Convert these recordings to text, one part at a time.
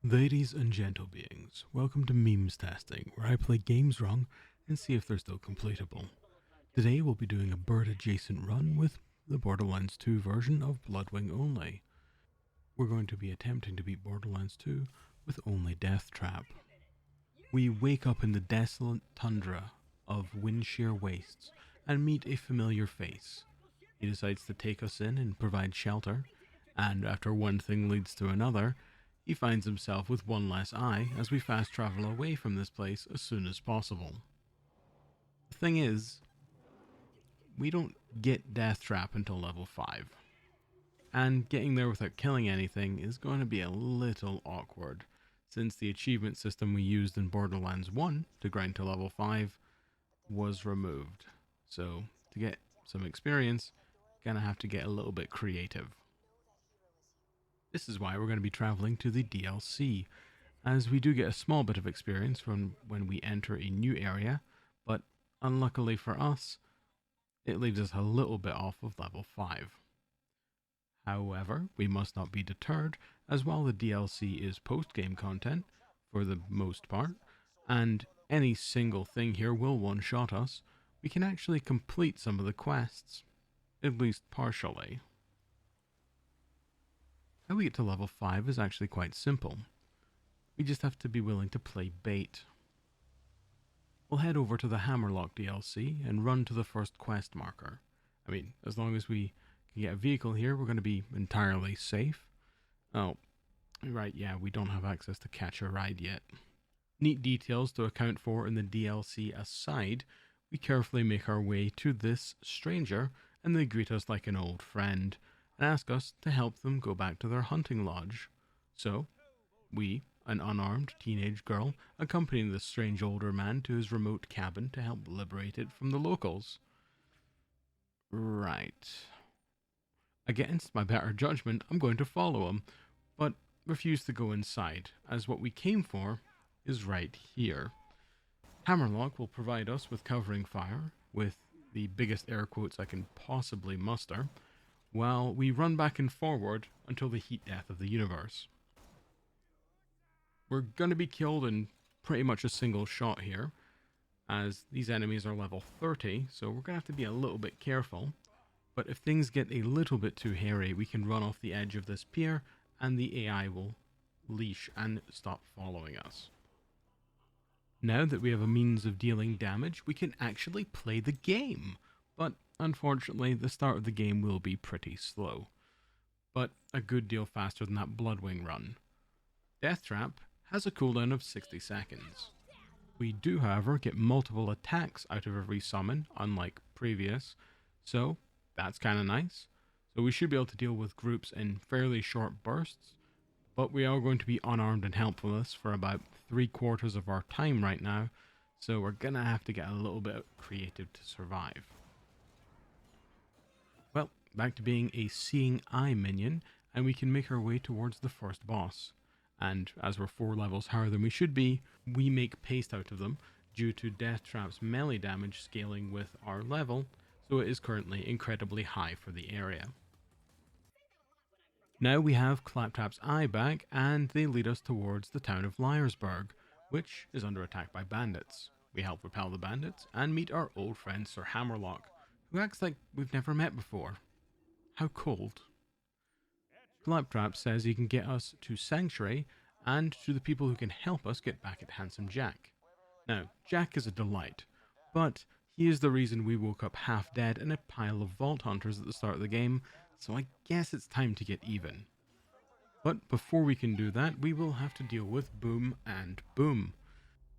Ladies and gentle beings, welcome to Memes Testing, where I play games wrong and see if they're still completable. Today we'll be doing a bird adjacent run with the Borderlands 2 version of Bloodwing only. We're going to be attempting to beat Borderlands 2 with only DeathTrap. We wake up in the desolate tundra of Windshear Wastes and meet a familiar face. He decides to take us in and provide shelter, and after one thing leads to another, he finds himself with one less eye as we fast travel away from this place as soon as possible. The thing is, we don't get DeathTrap until level 5. And getting there without killing anything is going to be a little awkward, since the achievement system we used in Borderlands 1 to grind to level 5 was removed. So, to get some experience, gonna have to get a little bit creative. This is why we're going to be traveling to the DLC, as we do get a small bit of experience from when we enter a new area, but unluckily for us, it leaves us a little bit off of level 5. However, we must not be deterred, as while the DLC is post-game content, for the most part, and any single thing here will one-shot us, we can actually complete some of the quests, at least partially. How we get to level 5 is actually quite simple. We just have to be willing to play bait. We'll head over to the Hammerlock DLC and run to the first quest marker. I mean, as long as we can get a vehicle here, we're going to be entirely safe. Oh, right, yeah, we don't have access to Catch a Ride yet. Neat details to account for in the DLC aside, we carefully make our way to this stranger and they greet us like an old friend and ask us to help them go back to their hunting lodge. So, we, an unarmed teenage girl, accompany this strange older man to his remote cabin to help liberate it from the locals. Right. Against my better judgment, I'm going to follow him, but refuse to go inside, as what we came for is right here. Hammerlock will provide us with covering fire, with the biggest air quotes I can possibly muster, while we run back and forward until the heat death of the universe. We're going to be killed in pretty much a single shot here, as these enemies are level 30, so we're going to have to be a little bit careful. But if things get a little bit too hairy, we can run off the edge of this pier, and the AI will leash and stop following us. Now that we have a means of dealing damage, we can actually play the game. But unfortunately, the start of the game will be pretty slow, but a good deal faster than that Bloodwing run. DeathTrap has a cooldown of 60 seconds. We do, however, get multiple attacks out of every summon, unlike previous, so that's kind of nice. So we should be able to deal with groups in fairly short bursts, but we are going to be unarmed and helpless for about 3/4 of our time right now, so we're gonna have to get a little bit creative to survive. Well, back to being a seeing eye minion, and we can make our way towards the first boss. And as we're 4 levels higher than we should be, we make paste out of them due to DeathTrap's melee damage scaling with our level, so it is currently incredibly high for the area. Now we have Claptrap's eye back, and they lead us towards the town of Liarsburg, which is under attack by bandits. We help repel the bandits, and meet our old friend Sir Hammerlock, who acts like we've never met before. How cold. Claptrap says he can get us to Sanctuary, and to the people who can help us get back at Handsome Jack. Now, Jack is a delight, but he is the reason we woke up half dead in a pile of Vault Hunters at the start of the game, so I guess it's time to get even. But before we can do that, we will have to deal with Boom and Boom.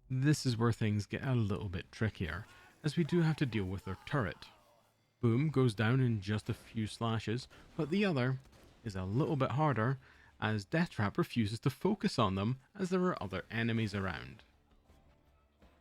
This is where things get a little bit trickier, as we do have to deal with their turret. Boom goes down in just a few slashes, but the other is a little bit harder, as DeathTrap refuses to focus on them as there are other enemies around.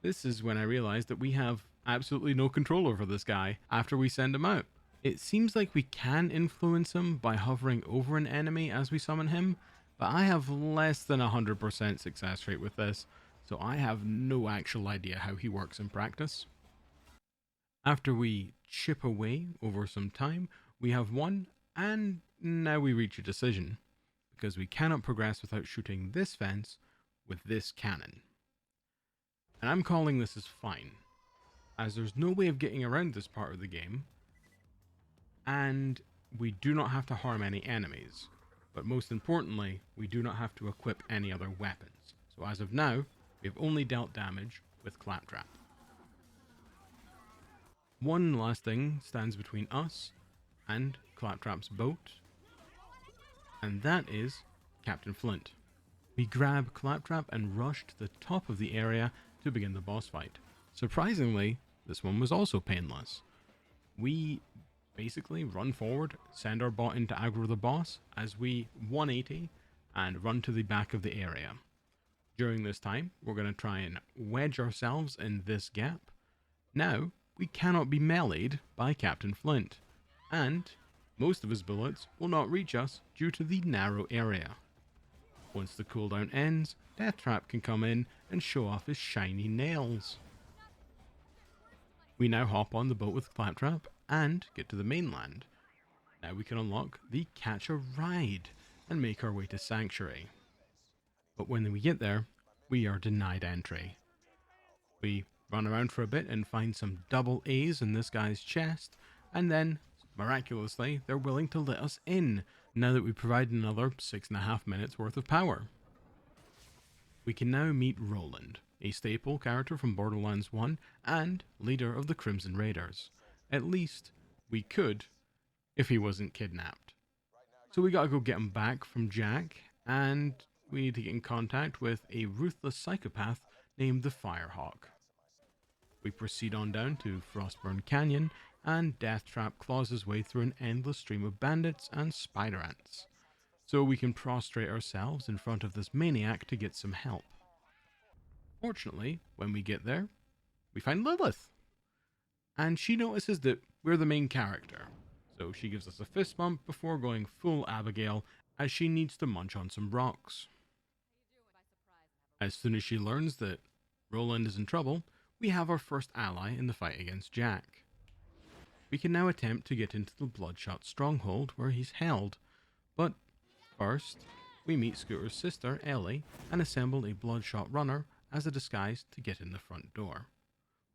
This is when I realized that we have absolutely no control over this guy after we send him out. It seems like we can influence him by hovering over an enemy as we summon him, but I have less than 100% success rate with this, so I have no actual idea how he works in practice. After we chip away over some time, we have won, and now we reach a decision. because we cannot progress without shooting this fence with this cannon. And I'm calling this as fine, as there's no way of getting around this part of the game, and we do not have to harm any enemies. But most importantly, we do not have to equip any other weapons. So as of now, we have only dealt damage with Claptrap. One last thing stands between us and Claptrap's boat, and that is Captain Flint. We grab Claptrap and rush to the top of the area to begin the boss fight. Surprisingly, this one was also painless. We basically run forward, send our bot in to aggro the boss as we 180 and run to the back of the area. During this time, we're going to try and wedge ourselves in this gap. Now, we cannot be meleeed by Captain Flint, and most of his bullets will not reach us due to the narrow area. Once the cooldown ends, DeathTrap can come in and show off his shiny nails. We now hop on the boat with Claptrap and get to the mainland. Now we can unlock the Catch a Ride and make our way to Sanctuary. But when we get there, we are denied entry. We run around for a bit and find some double A's in this guy's chest, and then, miraculously, they're willing to let us in, now that we provide another 6.5 minutes worth of power. We can now meet Roland, a staple character from Borderlands 1 and leader of the Crimson Raiders. At least, we could, if he wasn't kidnapped. So we gotta go get him back from Jack, and we need to get in contact with a ruthless psychopath named the Firehawk. We proceed on down to Frostburn Canyon, and DeathTrap claws his way through an endless stream of bandits and spider ants, so we can prostrate ourselves in front of this maniac to get some help. Fortunately, when we get there, we find Lilith, and she notices that we're the main character, so she gives us a fist bump before going full Abigail as she needs to munch on some rocks. As soon as she learns that Roland is in trouble, we have our first ally in the fight against Jack. We can now attempt to get into the Bloodshot stronghold where he's held, but first, we meet Scooter's sister, Ellie, and assemble a Bloodshot runner as a disguise to get in the front door.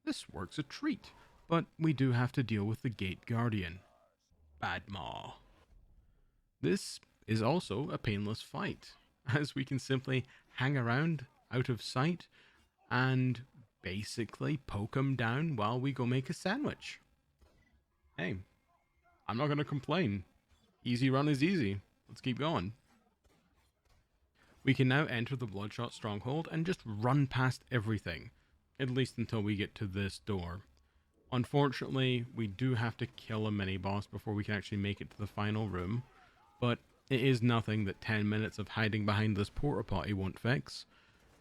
This works a treat, but we do have to deal with the Gate Guardian, Badmaw. This is also a painless fight, as we can simply hang around out of sight and basically poke him down while we go make a sandwich. Hey, I'm not going to complain. Easy run is easy. Let's keep going. We can now enter the Bloodshot stronghold and just run past everything, at least until we get to this door. Unfortunately, we do have to kill a mini-boss before we can actually make it to the final room, but it is nothing that 10 minutes of hiding behind this porta potty won't fix.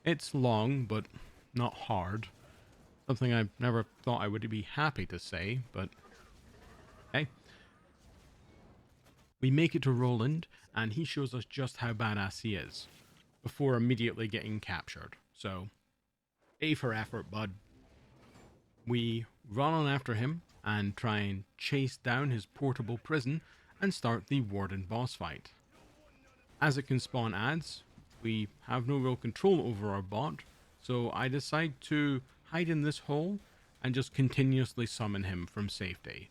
It's long, but not hard. Something I never thought I would be happy to say, but hey. We make it to Roland, and he shows us just how badass he is, before immediately getting captured. So, A for effort, bud. We run on after him and try and chase down his portable prison and start the Warden boss fight. As it can spawn ads, we have no real control over our bot, so I decide to hide in this hole and just continuously summon him from safety.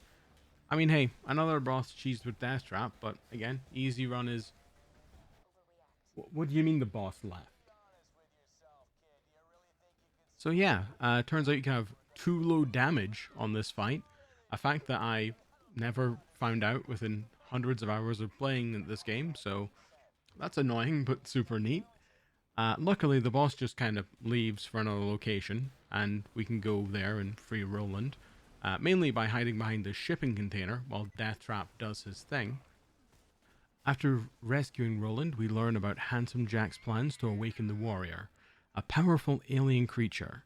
I mean, hey, another boss cheesed with DeathTrap, but again, easy run is... What do you mean the boss left? So yeah, turns out you can have too low damage on this fight, a fact that I never found out within hundreds of hours of playing this game, so that's annoying but super neat. Luckily, the boss just kind of leaves for another location, and we can go there and free Roland, mainly by hiding behind the shipping container while DeathTrap does his thing. After rescuing Roland, we learn about Handsome Jack's plans to awaken the warrior, a powerful alien creature.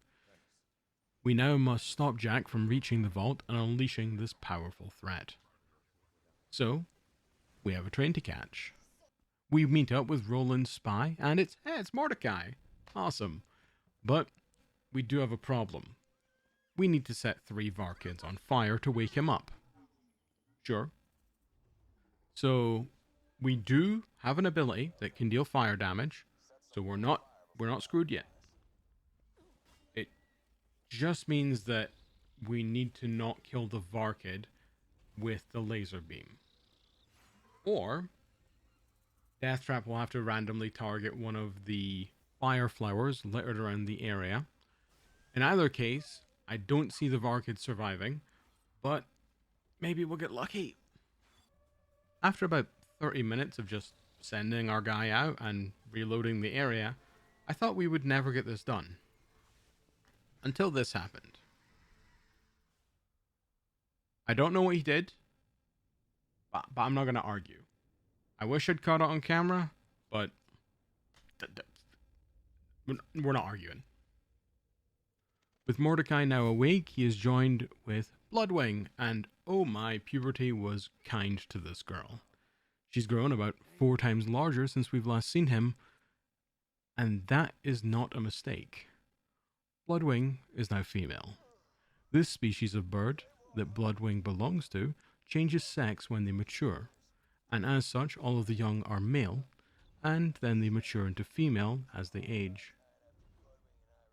We now must stop Jack from reaching the vault and unleashing this powerful threat. So, we have a train to catch. We meet up with Roland's spy, and it's Mordecai. Awesome. But we do have a problem. We need to set 3 Varkids on fire to wake him up. Sure. So, We do have an ability that can deal fire damage, so we're not screwed yet. It just means that we need to not kill the Varkid with the laser beam. Or DeathTrap will have to randomly target one of the fire flowers littered around the area. In either case, I don't see the Varkid surviving, but maybe we'll get lucky. After about 30 minutes of just sending our guy out and reloading the area, I thought we would never get this done. Until this happened. I don't know what he did, but I'm not going to argue. I wish I'd caught it on camera, but we're not arguing. With Mordecai now awake, he is joined with Bloodwing, and oh my, puberty was kind to this girl. She's grown about 4 times larger since we've last seen him, and that is not a mistake. Bloodwing is now female. This species of bird that Bloodwing belongs to changes sex when they mature, and as such all of the young are male, and then they mature into female as they age.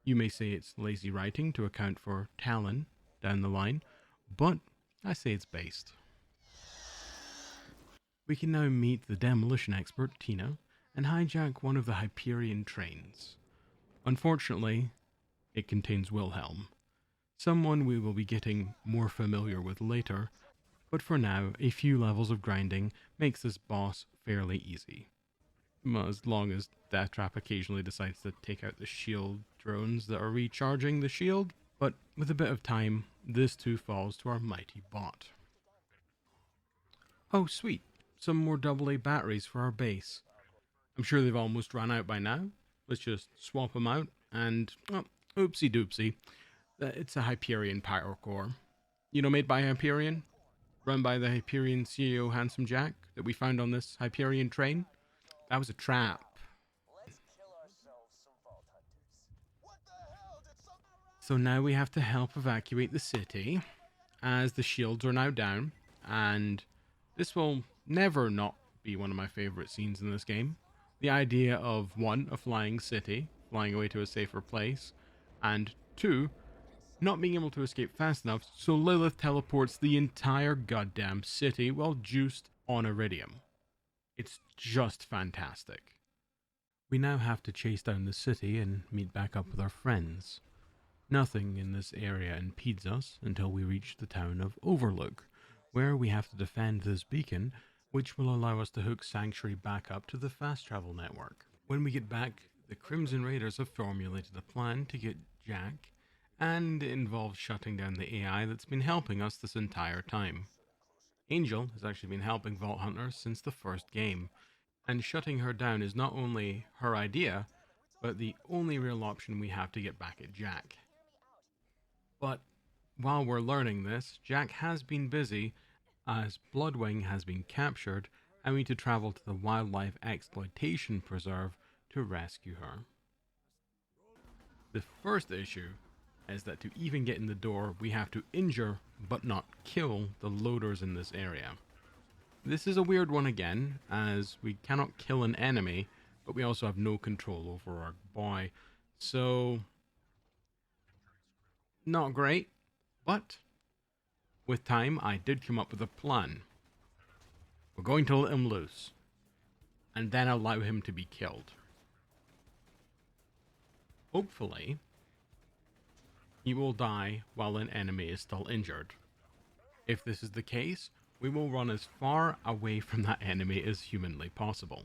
You may say it's lazy writing to account for Talon down the line, but I say it's based. We can now meet the demolition expert, Tina, and hijack one of the Hyperion trains. Unfortunately, it contains Wilhelm, someone we will be getting more familiar with later, but for now, a few levels of grinding makes this boss fairly easy. As long as DeathTrap occasionally decides to take out the shield drones that are recharging the shield, but with a bit of time, this too falls to our mighty bot. Oh sweet, some more AA batteries for our base. I'm sure they've almost run out by now. Let's just swap them out and, oh, oopsie doopsie. It's a Hyperion power core. You know, made by Hyperion? Run by the Hyperion CEO Handsome Jack that we found on this Hyperion train? That was a trap. So now we have to help evacuate the city, as the shields are now down, and this will never not be one of my favourite scenes in this game. The idea of 1, a flying city, flying away to a safer place, and 2, not being able to escape fast enough, so Lilith teleports the entire goddamn city while juiced on iridium. It's just fantastic. We now have to chase down the city and meet back up with our friends. Nothing in this area impedes us until we reach the town of Overlook, where we have to defend this beacon, which will allow us to hook Sanctuary back up to the fast travel network. When we get back, the Crimson Raiders have formulated a plan to get Jack, and it involves shutting down the AI that's been helping us this entire time. Angel has actually been helping Vault Hunters since the first game, and shutting her down is not only her idea, but the only real option we have to get back at Jack. But while we're learning this, Jack has been busy as Bloodwing has been captured and we need to travel to the Wildlife Exploitation Preserve to rescue her. The first issue is that to even get in the door, we have to injure but not kill the loaders in this area. This is a weird one again, as we cannot kill an enemy, but we also have no control over our boy, so not great, but with time I did come up with a plan. We're going to let him loose, and then allow him to be killed. Hopefully, he will die while an enemy is still injured. If this is the case, we will run as far away from that enemy as humanly possible,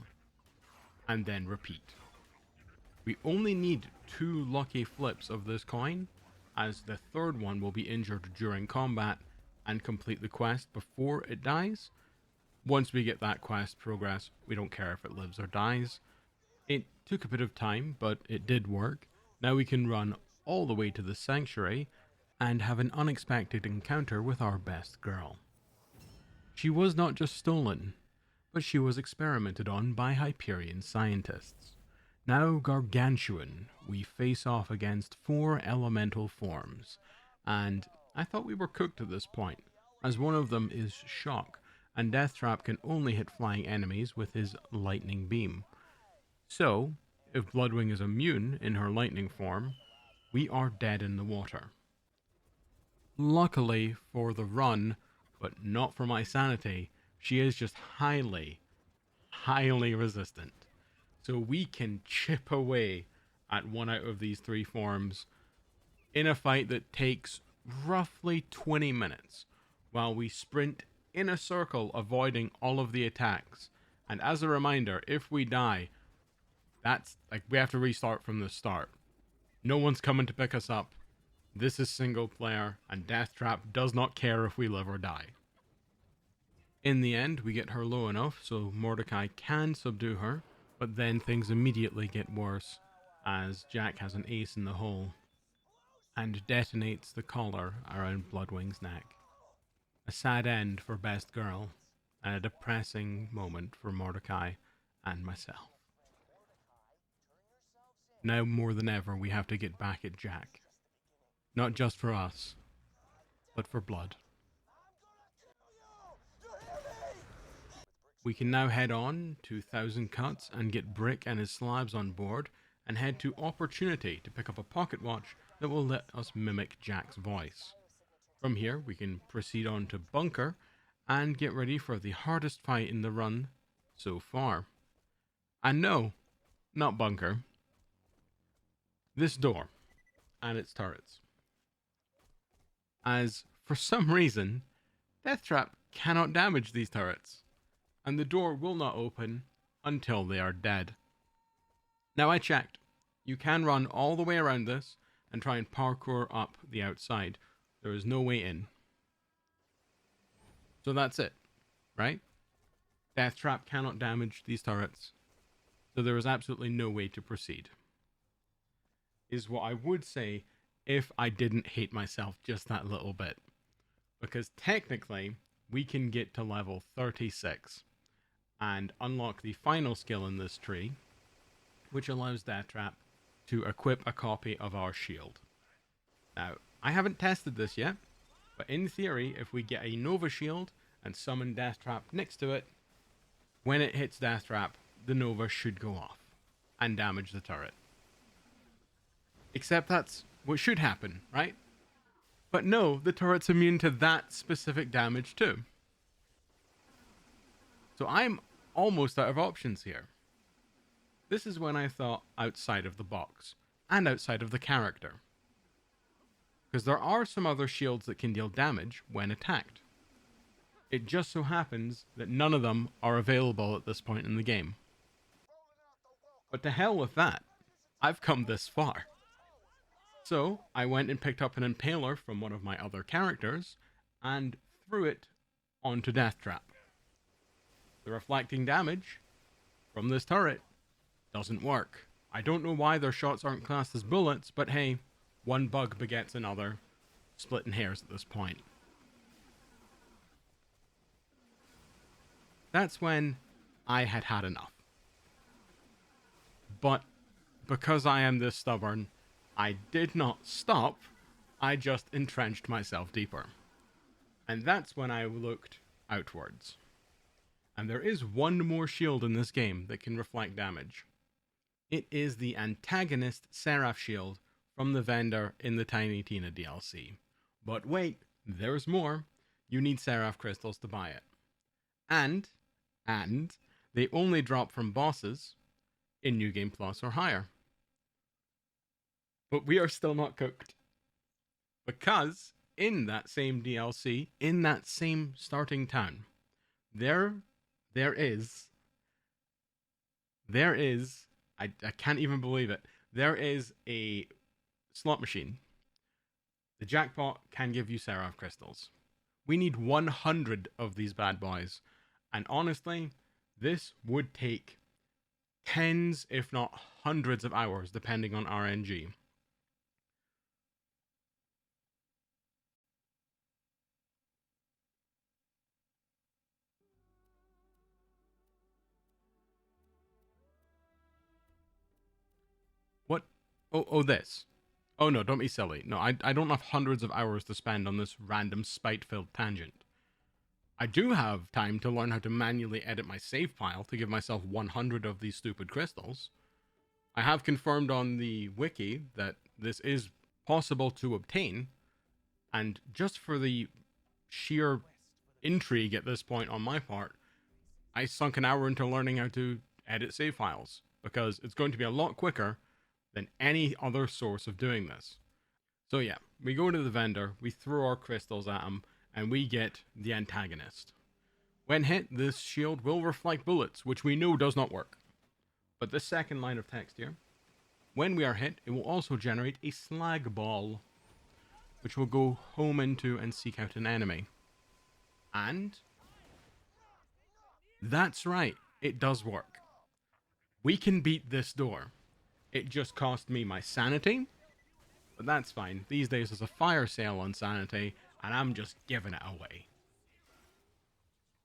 and then repeat. We only need 2 lucky flips of this coin, as the third one will be injured during combat and complete the quest before it dies. Once we get that quest progress, we don't care if it lives or dies. It took a bit of time, but it did work. Now we can run all the way to the Sanctuary and have an unexpected encounter with our best girl. She was not just stolen, but she was experimented on by Hyperion scientists. Now gargantuan, we face off against 4 elemental forms, and I thought we were cooked at this point, as one of them is Shock, and DeathTrap can only hit flying enemies with his lightning beam. So, if Bloodwing is immune in her lightning form, we are dead in the water. Luckily for the run, but not for my sanity, she is just highly resistant. So we can chip away at one out of these three forms in a fight that takes roughly 20 minutes, while we sprint in a circle avoiding all of the attacks. And as a reminder, if we die, that's like we have to restart from the start. No one's coming to pick us up. This is single player, and DeathTrap does not care if we live or die. In the end, we get her low enough so Mordecai can subdue her, but then things immediately get worse as Jack has an ace in the hole and detonates the collar around Bloodwing's neck. A sad end for Best Girl, and a depressing moment for Mordecai and myself. Now more than ever, we have to get back at Jack. Not just for us, but for Blood. We can now head on to Thousand Cuts and get Brick and his slabs on board, and head to Opportunity to pick up a pocket watch that will let us mimic Jack's voice. From here, we can proceed on to Bunker and get ready for the hardest fight in the run so far. And no, not Bunker. This door and its turrets. As, for some reason, DeathTrap cannot damage these turrets, and the door will not open until they are dead. Now I checked. You can run all the way around this and try and parkour up the outside. There is no way in. So that's it, right? DeathTrap cannot damage these turrets, so there is absolutely no way to proceed. Is what I would say if I didn't hate myself just that little bit. Because technically, we can get to level 36 and unlock the final skill in this tree, which allows DeathTrap to equip a copy of our shield. Now, I haven't tested this yet, but in theory, if we get a Nova shield and summon DeathTrap next to it, when it hits DeathTrap, the Nova should go off and damage the turret. Except that's what should happen, right? But no, the turret's immune to that specific damage too. So I'm almost out of options here. This is when I thought outside of the box, and outside of the character. Because there are some other shields that can deal damage when attacked. It just so happens that none of them are available at this point in the game. But to hell with that, I've come this far. So, I went and picked up an impaler from one of my other characters, and threw it onto DeathTrap. The reflecting damage from this turret doesn't work. I don't know why their shots aren't classed as bullets, but hey, one bug begets another, splitting hairs at this point. That's when I had had enough. But because I am this stubborn, I did not stop, I just entrenched myself deeper. And that's when I looked outwards. And there is one more shield in this game that can reflect damage. It is the antagonist Seraph shield from the vendor in the Tiny Tina DLC. But wait, there's more. You need Seraph crystals to buy it. And they only drop from bosses in New Game Plus or higher. But we are still not cooked. Because in that same DLC, in that same starting town, there is, I can't even believe it, there is a slot machine. The jackpot can give you Seraph crystals. We need 100 of these bad boys. And honestly, this would take tens, if not hundreds of hours, depending on RNG. What? Oh, this. Oh no, don't be silly. No, I don't have hundreds of hours to spend on this random spite-filled tangent. I do have time to learn how to manually edit my save file to give myself 100 of these stupid crystals. I have confirmed on the wiki that this is possible to obtain, and just for the sheer intrigue at this point on my part, I sunk an hour into learning how to edit save files, because it's going to be a lot quicker than any other source of doing this. So yeah, we go to the vendor, we throw our crystals at him, and we get the antagonist. When hit, this shield will reflect bullets, which we know does not work. But this second line of text here, when we are hit, it will also generate a slag ball, which will go home into and seek out an enemy. And that's right, it does work. We can beat this door. It just cost me my sanity, but that's fine. These days there's a fire sale on sanity, and I'm just giving it away.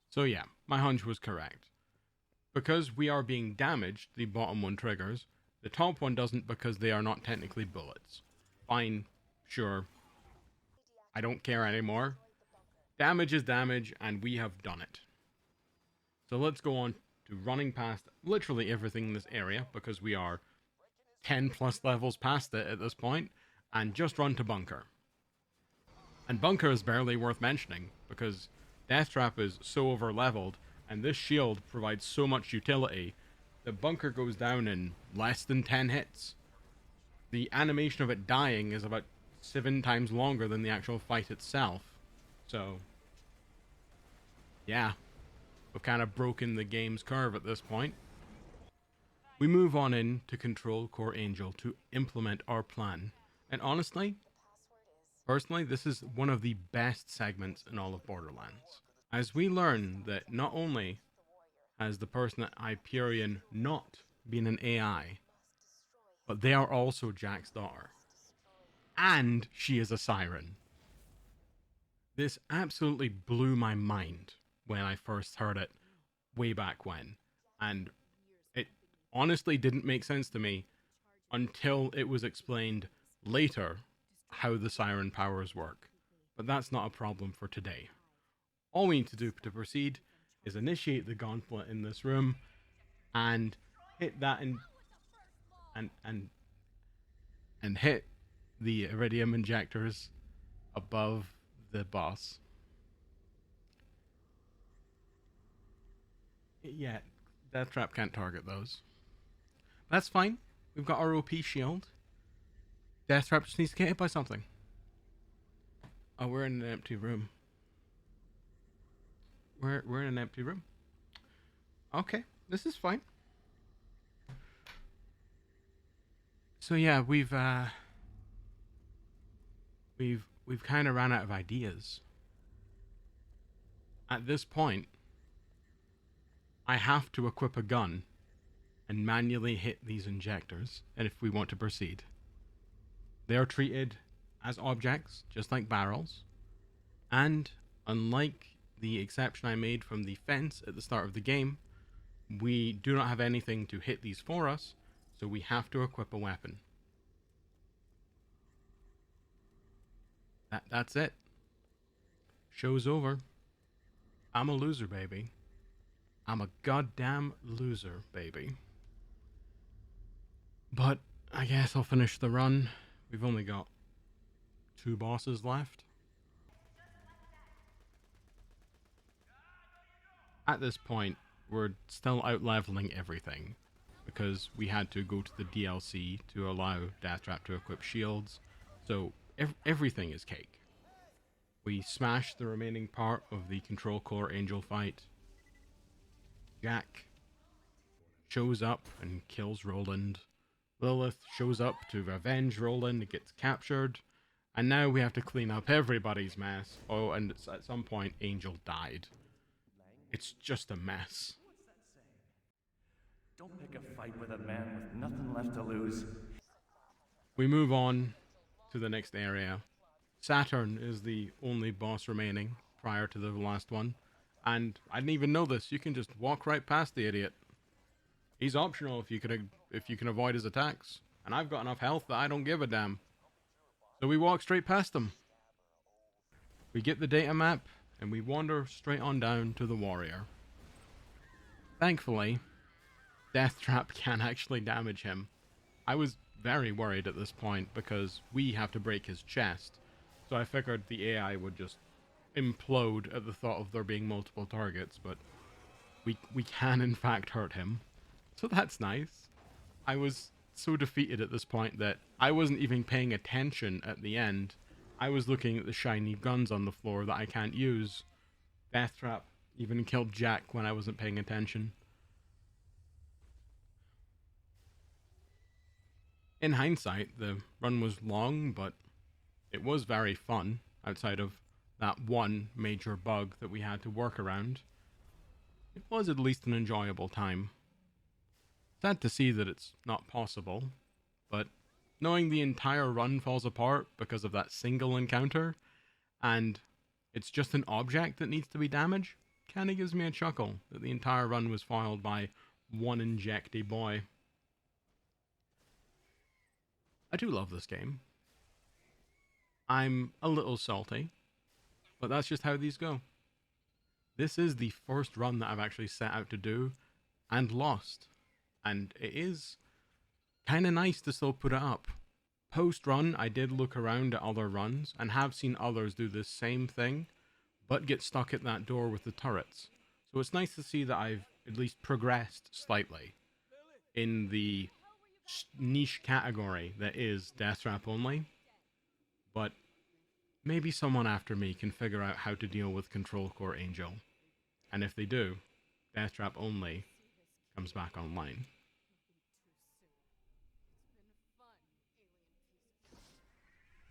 So yeah, my hunch was correct. Because we are being damaged, the bottom one triggers. The top one doesn't because they are not technically bullets. Fine, sure. I don't care anymore. Damage is damage, and we have done it. So let's go on to running past literally everything in this area, because we are 10 plus levels past it at this point, and just run to bunker. And bunker is barely worth mentioning, because DeathTrap is so over leveled, and this shield provides so much utility, the bunker goes down in less than 10 hits. The animation of it dying is about 7 times longer than the actual fight itself. So, yeah, we've kind of broken the game's curve at this point. We move on in to Control Core Angel to implement our plan. And honestly, personally, this is one of the best segments in all of Borderlands. As we learn that not only has the person at Hyperion not been an AI, but they are also Jack's daughter. And she is a siren. This absolutely blew my mind when I first heard it way back when. And it honestly didn't make sense to me until it was explained later how the siren powers work. But that's not a problem for today. All we need to do to proceed is initiate the gauntlet in this room and hit that and hit the iridium injectors above the boss. Yeah, DeathTrap can't target those. That's fine. We've got our OP shield. DeathTrap just needs to get hit by something. Oh, we're in an empty room. We're in an empty room. Okay, this is fine. So yeah, we've kind of ran out of ideas. At this point, I have to equip a gun and manually hit these injectors, and if we want to proceed. They are treated as objects, just like barrels, and unlike the exception I made from the fence at the start of the game, we do not have anything to hit these for us, so we have to equip a weapon. That's it. Show's over. I'm a loser, baby. I'm a goddamn loser, baby. But I guess I'll finish the run. We've only got 2 bosses left. At this point, we're still out-leveling everything, because we had to go to the DLC to allow DeathTrap to equip shields, so everything is cake. We smashed the remaining part of the Control Core Angel fight. Jack shows up and kills Roland. Lilith shows up to revenge Roland, gets captured, and now we have to clean up everybody's mess. Oh, and at some point, Angel died. It's just a mess. Don't pick a fight with a man with nothing left to lose. We move on to the next area. Saturn is the only boss remaining prior to the last one. And I didn't even know this. You can just walk right past the idiot. He's optional if you can avoid his attacks. And I've got enough health that I don't give a damn. So we walk straight past him. We get the data map, and we wander straight on down to the warrior. Thankfully, DeathTrap can actually damage him. I was very worried at this point because we have to break his chest, so I figured the AI would just implode at the thought of there being multiple targets, but we can in fact hurt him. So that's nice. I was so defeated at this point that I wasn't even paying attention at the end. I was looking at the shiny guns on the floor that I can't use. DeathTrap even killed Jack when I wasn't paying attention. In hindsight, the run was long, but it was very fun, outside of that one major bug that we had to work around. It was at least an enjoyable time. Sad to see that it's not possible, but knowing the entire run falls apart because of that single encounter, and it's just an object that needs to be damaged, kinda gives me a chuckle that the entire run was foiled by one injecty boy. I do love this game. I'm a little salty, but that's just how these go. This is the first run that I've actually set out to do and lost, and it is kind of nice to still put it up. Post run, I did look around at other runs and have seen others do this same thing, but get stuck at that door with the turrets. So it's nice to see that I've at least progressed slightly in the niche category that is DeathTrap only, but maybe someone after me can figure out how to deal with Control Core Angel, and if they do, DeathTrap only comes back online.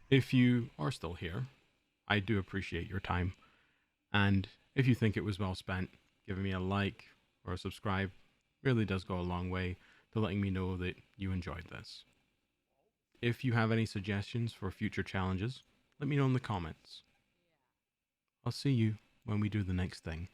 If you are still here, I do appreciate your time, and if you think it was well spent, giving me a like or a subscribe really does go a long way to letting me know that you enjoyed this. If you have any suggestions for future challenges, let me know in the comments. I'll see you when we do the next thing.